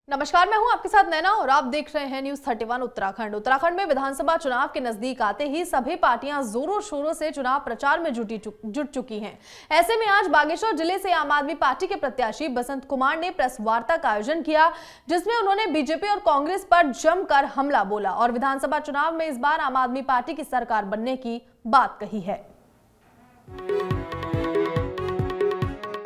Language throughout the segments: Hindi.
नमस्कार, मैं हूं आपके साथ नैना और आप देख रहे हैं न्यूज 31 उत्तराखंड। उत्तराखंड में विधानसभा चुनाव के नजदीक आते ही सभी पार्टियां जोरों शोरों से चुनाव प्रचार में जुट चुकी हैं। ऐसे में आज बागेश्वर जिले से आम आदमी पार्टी के प्रत्याशी बसंत कुमार ने प्रेस वार्ता का आयोजन किया, जिसमें उन्होंने बीजेपी और कांग्रेस पर जमकर हमला बोला और विधानसभा चुनाव में इस बार आम आदमी पार्टी की सरकार बनने की बात कही है।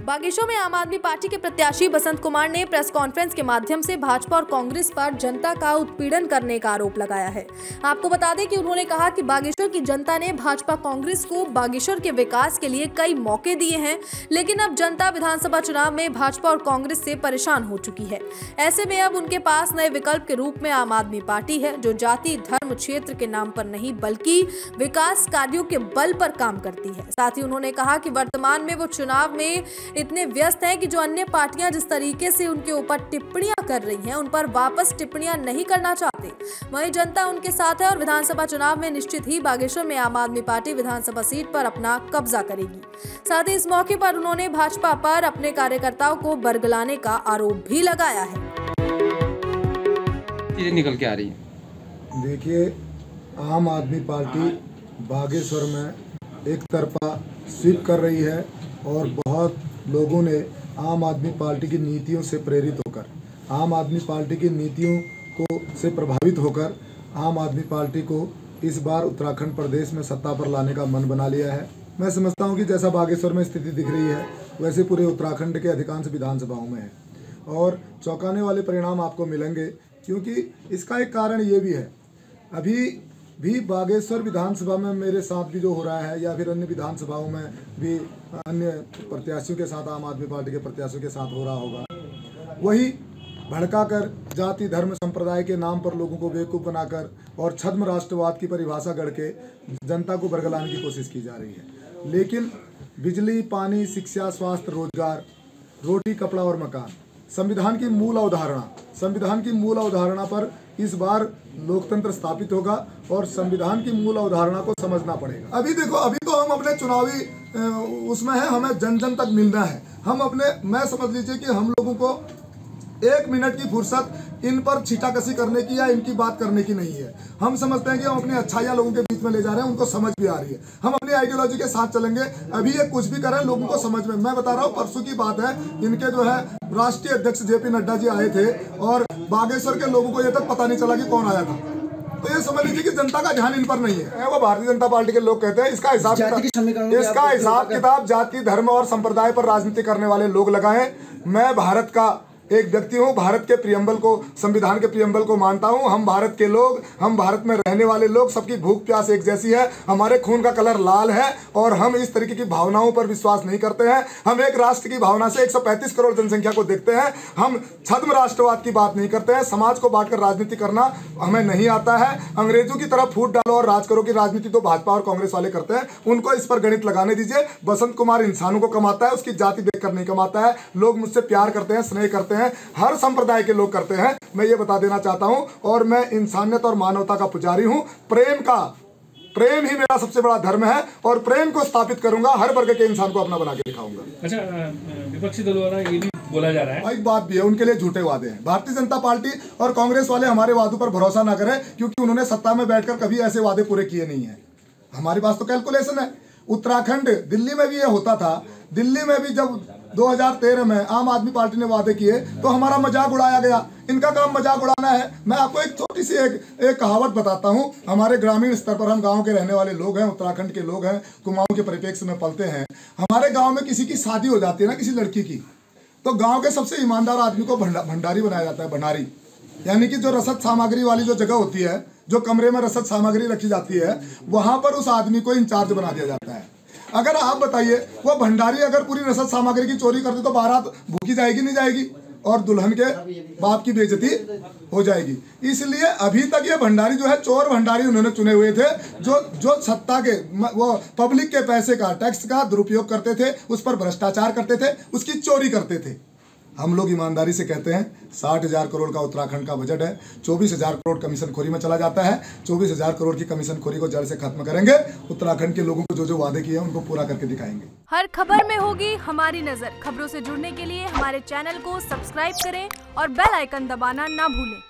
बागेश्वर में आम आदमी पार्टी के प्रत्याशी बसंत कुमार ने प्रेस कॉन्फ्रेंस के माध्यम से भाजपा और कांग्रेस पर जनता का उत्पीड़न करने का आरोप लगाया है। आपको बता दें कि उन्होंने कहा कि बागेश्वर की जनता ने भाजपा कांग्रेस को बागेश्वर के विकास के लिए कई मौके दिए हैं, लेकिन अब जनता विधानसभा चुनाव में भाजपा और कांग्रेस से परेशान हो चुकी है। ऐसे में अब उनके पास नए विकल्प के रूप में आम आदमी पार्टी है, जो जाति धर्म क्षेत्र के नाम पर नहीं बल्कि विकास कार्यों के बल पर काम करती है। साथ ही उन्होंने कहा कि वर्तमान में वो चुनाव में इतने व्यस्त हैं कि जो अन्य पार्टियां जिस तरीके से उनके ऊपर टिप्पणियां कर रही हैं, उन पर वापस टिप्पणियां नहीं करना चाहते। वहीं जनता उनके साथ है और विधानसभा चुनाव में निश्चित ही बागेश्वर में आम आदमी पार्टी विधानसभा सीट पर अपना कब्जा करेगी। साथ ही इस मौके पर उन्होंने भाजपा पर अपने कार्यकर्ताओं को बरगलाने का आरोप भी लगाया है। चीजें निकल के आ रही है। देखिए, आम आदमी पार्टी बागेश्वर में एक तरफा स्वीप कर रही है और बहुत लोगों ने आम आदमी पार्टी की नीतियों से प्रेरित होकर, आम आदमी पार्टी की नीतियों को से प्रभावित होकर आम आदमी पार्टी को इस बार उत्तराखंड प्रदेश में सत्ता पर लाने का मन बना लिया है। मैं समझता हूं कि जैसा बागेश्वर में स्थिति दिख रही है, वैसे पूरे उत्तराखंड के अधिकांश विधानसभाओं में है और चौंकाने वाले परिणाम आपको मिलेंगे, क्योंकि इसका एक कारण ये भी है, अभी भी बागेश्वर विधानसभा में मेरे साथ भी जो हो रहा है या फिर अन्य विधानसभाओं में भी अन्य प्रत्याशियों के साथ, आम आदमी पार्टी के प्रत्याशियों के साथ हो रहा होगा, वही भड़काकर जाति धर्म संप्रदाय के नाम पर लोगों को बेवकूफ़ बनाकर और छद्म राष्ट्रवाद की परिभाषा गढ़ के जनता को बरगलाने की कोशिश की जा रही है। लेकिन बिजली, पानी, शिक्षा, स्वास्थ्य, रोजगार, रोटी, कपड़ा और मकान, संविधान की मूल अवधारणा पर इस बार लोकतंत्र स्थापित होगा और संविधान की मूल अवधारणा को समझना पड़ेगा। अभी देखो, अभी तो हम अपने चुनावी उसमें है, हमें जन जन तक मिलना है। हम अपने, मैं समझ लीजिए कि हम लोगों को 1 मिनट की फुर्सत इन पर छीटाकशी करने की या इनकी बात करने की नहीं है। हम समझते हैं कि हम अपनी अच्छाइयाँ लोगों के बीच में ले जा रहे हैं, उनको समझ भी आ रही है। हम अपनी आइडियोलॉजी के साथ चलेंगे। अभी ये कुछ भी करें, लोगों को समझ में, मैं बता रहा हूँ, परसों की बात है, इनके जो है राष्ट्रीय अध्यक्ष JP नड्डा जी आए थे और बागेश्वर के लोगों को ये तक पता नहीं चला कि कौन आया था। तो ये समझ लीजिए कि जनता का ध्यान इन पर नहीं है। वो भारतीय जनता पार्टी के लोग कहते हैं इसका हिसाब किताब जाति धर्म और संप्रदाय पर राजनीति करने वाले लोग लगाएं। मैं भारत का एक व्यक्ति हूँ, भारत के प्रियम्बल को, संविधान के प्रियम्बल को मानता हूँ। हम भारत के लोग, हम भारत में रहने वाले लोग, सबकी भूख प्यास एक जैसी है। हमारे खून का कलर लाल है और हम इस तरीके की भावनाओं पर विश्वास नहीं करते हैं। हम एक राष्ट्र की भावना से 135 करोड़ जनसंख्या को देखते हैं। हम छद्म राष्ट्रवाद की बात नहीं करते हैं। समाज को बांटकर राजनीति करना हमें नहीं आता है। अंग्रेजों की तरह फूट डालो और राज करो की राजनीति तो भाजपा और कांग्रेस वाले करते हैं। उनको इस पर गणित लगाने दीजिए। बसंत कुमार इंसानों को कमाता है, उसकी जाति देखकर नहीं कमाता है। लोग मुझसे प्यार करते हैं, स्नेह करते हैं, हर संप्रदाय के लोग करते हैं। मैं ये बता देना चाहता हूं और मैं इंसानियत और मानवता का पुजारी हूं। प्रेम ही मेरा सबसे बड़ा धर्म है और प्रेम को स्थापित करूंगा। हर वर्ग के इंसान को अपना बना के दिखाऊंगा। अच्छा, विपक्षी दलों द्वारा ये भी बोला जा रहा है, एक बात भी है, उनके लिए झूठे वादे हैं। भारतीय जनता पार्टी और कांग्रेस वाले हमारे वादों पर भरोसा ना करें, क्योंकि उन्होंने सत्ता में बैठकर कभी ऐसे वादे पूरे किए नहीं है। हमारे पास तो कैलकुलेशन है। उत्तराखंड, दिल्ली में भी ये होता था। दिल्ली में भी जब 2013 में आम आदमी पार्टी ने वादे किए तो हमारा मजाक उड़ाया गया। इनका काम मजाक उड़ाना है। मैं आपको एक छोटी सी एक कहावत बताता हूँ। हमारे ग्रामीण स्तर पर, हम गांव के रहने वाले लोग हैं, उत्तराखंड के लोग हैं, कुमाऊं के परिप्रेक्ष्य में पलते हैं। हमारे गांव में किसी की शादी हो जाती है ना, किसी लड़की की, तो गाँव के सबसे ईमानदार आदमी को भंडारी बनाया जाता है। भंडारी यानी कि जो रसद सामग्री वाली जो जगह होती है, जो कमरे में रसद सामग्री रखी जाती है, वहां पर उस आदमी को इंचार्ज बना दिया जाता है। अगर आप बताइए, वो भंडारी अगर पूरी रसद सामग्री की चोरी कर दे तो बारात भूखी जाएगी नहीं जाएगी, और दुल्हन के बाप की बेइज्जती हो जाएगी। इसलिए अभी तक ये भंडारी जो है, चोर भंडारी उन्होंने चुने हुए थे, जो सत्ता के, वो पब्लिक के पैसे का, टैक्स का दुरुपयोग करते थे, उस पर भ्रष्टाचार करते थे, उसकी चोरी करते थे। हम लोग ईमानदारी से कहते हैं 60,000 करोड़ का उत्तराखंड का बजट है, 24,000 करोड़ कमीशन खोरी में चला जाता है। 24,000 करोड़ की कमीशन खोरी को जड़ से खत्म करेंगे। उत्तराखंड के लोगों को जो जो वादे किए हैं उनको पूरा करके दिखाएंगे। हर खबर में होगी हमारी नजर। खबरों से जुड़ने के लिए हमारे चैनल को सब्सक्राइब करें और बेल आइकन दबाना ना भूलें।